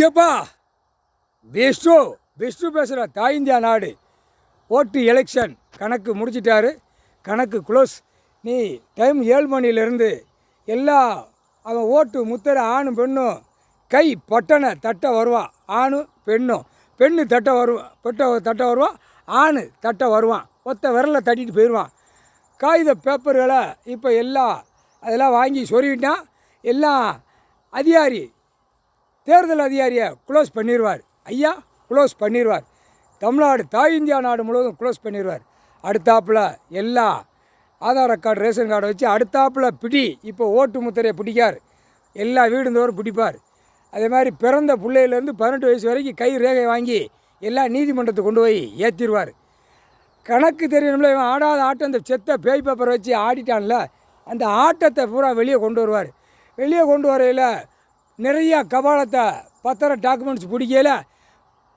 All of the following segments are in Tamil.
ஏப்பா பெஸ்ட்டு பேசுகிற தாய் இந்தியா நாடு ஓட்டு எலெக்ஷன் கணக்கு முடிச்சிட்டாரு. கணக்கு க்ளோஸ். நீ டைம் 7 மணிலேருந்து எல்லா அவன் ஓட்டு முத்திரை ஆணும் பெண்ணும் கை பட்டனை தட்ட வருவான். ஆணும் பெண்ணும், பெண்ணு தட்ட வருவான், ஆணு தட்ட வருவான். ஒத்த விரலை தட்டிட்டு போயிடுவான். காகித பேப்பர்களை இப்போ அதெல்லாம் வாங்கி சொருவிட்டான். எல்லாம் அதிகாரி, தேர்தல் அதிகாரியை க்ளோஸ் பண்ணிடுவார். ஐயா க்ளோஸ் பண்ணிடுவார். தமிழ்நாடு தாய் இந்தியா நாடு முழுவதும் க்ளோஸ் பண்ணிடுவார். அடுத்தாப்பில் எல்லா ஆதார் கார்டு, ரேஷன் கார்டை வச்சு அடுத்தாப்பில் இப்போ ஓட்டு முத்திரையை பிடிக்கார். எல்லா வீடுந்தோறும் பிடிப்பார். அதே மாதிரி பிறந்த பிள்ளையிலேருந்து 18 வயசு வரைக்கும் கை ரேகை வாங்கி எல்லாம் நீதிமன்றத்துக்கு கொண்டு போய் ஏற்றிடுவார். கணக்கு தெரியணும்ல, இவன் ஆடாத ஆட்டம், அந்த செத்த பேய் பேப்பரை வச்சு ஆடிட்டான்ல, அந்த ஆட்டத்தை பூரா வெளியே கொண்டு வருவார். வெளியே கொண்டு வரையில் நிறையா கபாலத்தை பத்திர டாக்குமெண்ட்ஸ் பிடிக்கல,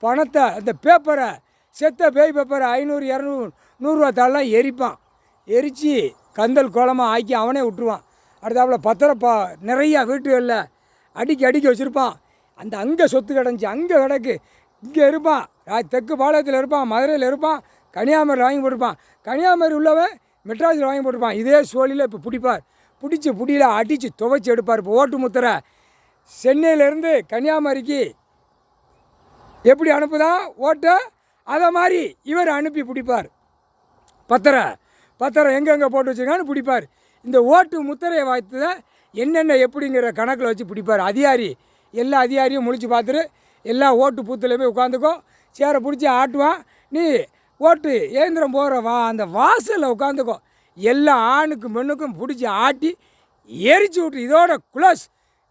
பணத்தை அந்த பேப்பரை செத்த பேய் பேப்பரை 500, 200, 100 தாளெலாம் எரிப்பான். எரித்து கந்தல் கோலமாக ஆக்கி அவனே விட்டுருவான். அடுத்தாப்புல பத்திரப்பா நிறையா வீட்டுகளில் அடிக்கி வச்சுருப்பான். அந்த அங்கே சொத்து கிடஞ்சி அங்கே கிடக்கு, இங்கே இருப்பான். தெற்கு பாளையத்தில் இருப்பான், மதுரையில் இருப்பான், கன்னியாகுமரியில் வாங்கி போட்டிருப்பான். கன்னியாகுமரி உள்ளவன் மெட்ராஸில் வாங்கி போட்டிருப்பான். இதே சோழியில் இப்போ பிடிப்பார். புடியில் அடித்து துவைச்சி எடுப்பார். இப்போ ஓட்டு முத்திரை சென்னையிலேருந்து கன்னியாகுமரிக்கு எப்படி அனுப்புதான் ஓட்டை, அதை மாதிரி இவர் அனுப்பி பிடிப்பார். பத்திரம் எங்கெங்கே போட்டு வச்சுருக்கான்னு பிடிப்பார். இந்த ஓட்டு முத்திரையை வாய்த்து தான் என்னென்ன எப்படிங்கிற கணக்கில் வச்சு பிடிப்பார். அதிகாரி எல்லா அதிகாரியும் முழிச்சு பார்த்துட்டு எல்லா ஓட்டு பூத்தில் போய் உட்காந்துக்கோ, சேரை பிடிச்சி ஆட்டுவான். நீ ஓட்டு ஏந்திரம் போகிற அந்த வாசலில் உட்காந்துக்கோ. எல்லா ஆணுக்கும் பெண்ணுக்கும் பிடிச்சி ஆட்டி எரிச்சு விட்டு இதோட குளோஸ்.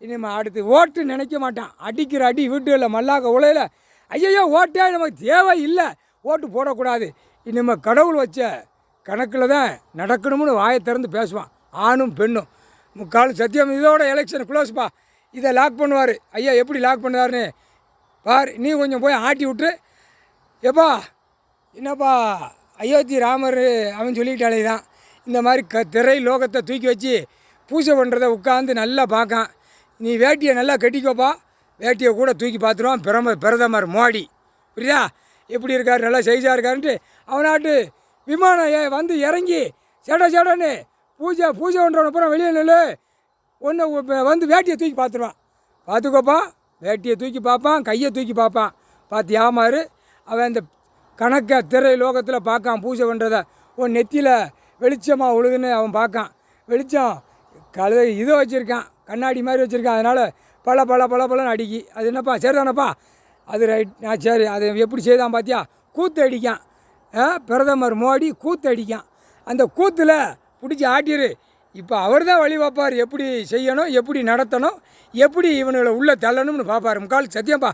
இனிமேல் அடுத்து ஓட்டு நினைக்க மாட்டான். அடிக்கிற அடி வீட்டுகளில் மல்லாக்க உலையில் ஐயோ ஓட்டே நமக்கு தேவை இல்லை, ஓட்டு போடக்கூடாது. இனிமேல் கடவுள் வச்ச கணக்கில் தான் நடக்கணும்னு வாயை திறந்து பேசுவான். ஆணும் பெண்ணும் முக்கால் சத்தியம். இதோட எலெக்ஷன் க்ளோஸ்ப்பா. இதை லாக் பண்ணுவார். ஐயா எப்படி லாக் பண்ணுவார்னு பார். நீ கொஞ்சம் போய் ஆட்டி விட்டு, எப்பா என்னப்பா அயோத்தி ராமர் அவன் சொல்லிட்டாலே தான் இந்த மாதிரி திரை லோகத்தை தூக்கி வச்சு பூஜை பண்ணுறதை உட்காந்து நல்லா பார்க்கான். நீ வேட்டியை நல்லா கட்டிக்கோப்பா. வேட்டியை கூட தூக்கி பார்த்துருவான் பிரதமர் மோடி. புரியுதா எப்படி இருக்கார், நல்லா சைஸாக இருக்காருன்ட்டு. அவனாட்டு விமானம் வந்து இறங்கி சேடன்னு பூஜை பண்ணுறவன அப்புறம் வெளியே நில்லு ஒன்று வந்து வேட்டியை தூக்கி பார்த்துருவான். பார்த்துக்கோப்பா. வேட்டியை தூக்கி பார்ப்பான், கையை தூக்கி பார்ப்பான். பார்த்து ஏமாறு. அவன் அந்த கணக்கை திரை லோகத்தில் பார்க்கான். பூஜை பண்ணுறதை நெத்தியில் வெளிச்சமாக உழுதுன்னு அவன் பார்க்கான். வெளிச்சம் இதை வச்சுருக்கான், கண்ணாடி மாதிரி வச்சுருக்கான். அதனால் பலன்னு அடிக்கி. அது என்னப்பா சரிதானப்பா, அது ரைட், நான் சரி. அதை எப்படி செய்தான் பார்த்தியா, கூத்து அடிக்கான். பிரதமர் மோடி கூத்து அடிக்கான். அந்த கூத்தில் பிடிச்சி ஆட்டிரு. இப்போ அவர் தான் வழி பார்ப்பார், எப்படி செய்யணும், எப்படி நடத்தணும், எப்படி இவனுங்களை உள்ளே தள்ளணும்னு பார்ப்பார். முக்கால் சத்தியம்ப்பா.